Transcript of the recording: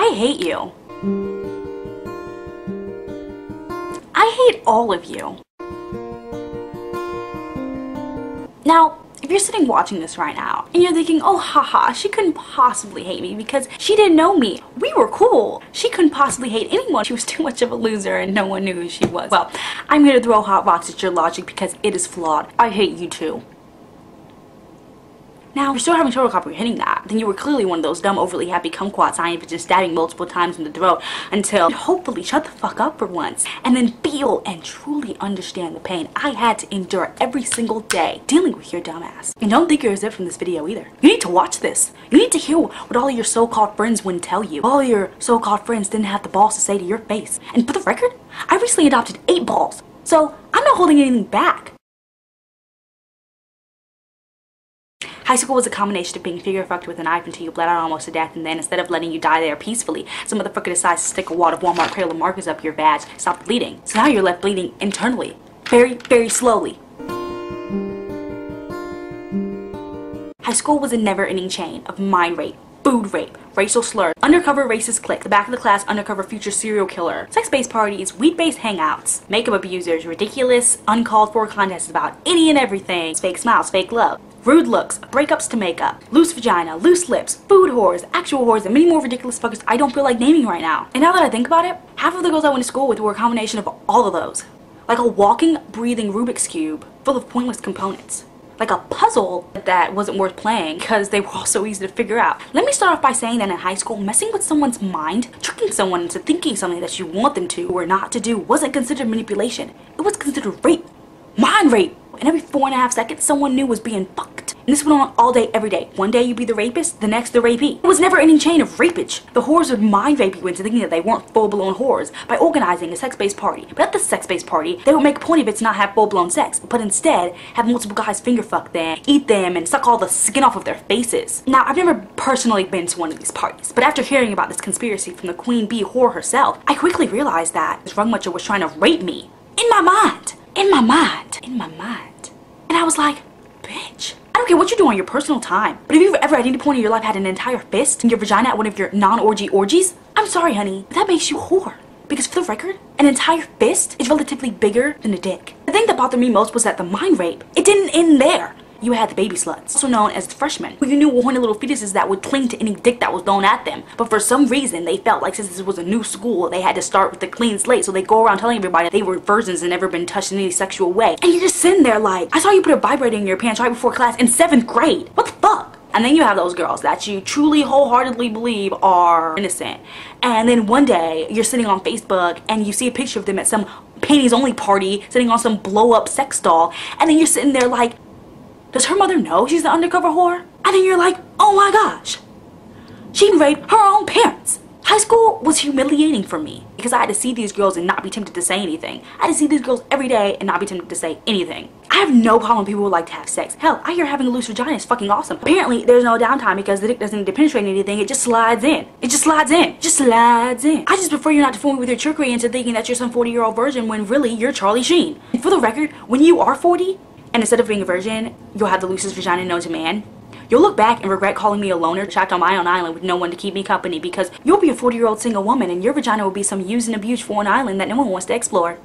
I hate you. I hate all of you. Now, if you're sitting watching this right now and you're thinking, oh haha, she couldn't possibly hate me because she didn't know me. We were cool. She couldn't possibly hate anyone. She was too much of a loser and no one knew who she was. Well, I'm here to throw hot rocks at your logic because it is flawed. I hate you too. Now, if you're still having trouble comprehending that, then you were clearly one of those dumb, overly happy kumquats I ain't just stabbing multiple times in the throat until you hopefully shut the fuck up for once and then feel and truly understand the pain I had to endure every single day dealing with your dumb ass. And don't think you're exempt from this video either. You need to watch this. You need to hear what all your so-called friends wouldn't tell you. All your so-called friends didn't have the balls to say to your face. And for the record, I recently adopted 8 balls, so I'm not holding anything back. High school was a combination of being figure fucked with a knife until you bled out almost to death, and then instead of letting you die there peacefully, some motherfucker decides to stick a wad of Walmart Crayola markers up your vag to stop bleeding. So now you're left bleeding internally. Very, very slowly. High school was a never-ending chain of mind rape, food rape, racial slur, undercover racist clique, the back of the class undercover future serial killer, sex-based parties, weed-based hangouts, makeup abusers, ridiculous, uncalled for contests about any and everything, fake smiles, fake love, rude looks, breakups to make up, loose vagina, loose lips, food whores, actual whores, and many more ridiculous fuckers I don't feel like naming right now. And now that I think about it, half of the girls I went to school with were a combination of all of those. Like a walking, breathing Rubik's Cube full of pointless components. Like a puzzle that wasn't worth playing because they were all so easy to figure out. Let me start off by saying that in high school, messing with someone's mind, tricking someone into thinking something that you want them to or not to do wasn't considered manipulation. It was considered rape. Mind rape. And every 4.5 seconds, someone new was being fucked. And this went on all day, every day. One day you'd be the rapist, the next the rapee. It was never any chain of rapage. The whores would mind rape you into thinking that they weren't full-blown whores by organizing a sex-based party. But at the sex-based party, they would make a point of it to not have full-blown sex, but instead have multiple guys finger fuck them, eat them, and suck all the skin off of their faces. Now, I've never personally been to one of these parties, but after hearing about this conspiracy from the queen bee whore herself, I quickly realized that this rug muncher was trying to rape me. In my mind. In my mind. In my mind. And I was like, bitch, I don't care what you do on your personal time, but if you've ever at any point in your life had an entire fist in your vagina at one of your non-orgy orgies, I'm sorry, honey, but that makes you a whore. Because for the record, an entire fist is relatively bigger than a dick. The thing that bothered me most was that the mind rape, it didn't end there. You had the baby sluts, also known as the freshmen, who you knew were horny little fetuses that would cling to any dick that was thrown at them. But for some reason, they felt like since this was a new school, they had to start with a clean slate, so they go around telling everybody they were virgins and never been touched in any sexual way. And you're just sitting there like, I saw you put a vibrator in your pants right before class in 7th grade. What the fuck? And then you have those girls that you truly wholeheartedly believe are innocent. And then one day, you're sitting on Facebook and you see a picture of them at some panties only party, sitting on some blow up sex doll, and then you're sitting there like, does her mother know she's the undercover whore? And then you're like, oh my gosh, she raped her own parents. High school was humiliating for me because I had to see these girls and not be tempted to say anything. I had to see these girls every day and not be tempted to say anything. I have no problem with people who like to have sex. Hell, I hear having a loose vagina is fucking awesome. Apparently, there's no downtime because the dick doesn't need to penetrate anything. It just slides in. It just slides in. Just slides in. I just prefer you not to fool me with your trickery into thinking that you're some 40-year-old virgin when really you're Charlie Sheen. And for the record, when you are 40, and instead of being a virgin, you'll have the loosest vagina known to man, you'll look back and regret calling me a loner trapped on my own island with no one to keep me company because you'll be a 40-year-old single woman and your vagina will be some used and abused foreign island that no one wants to explore.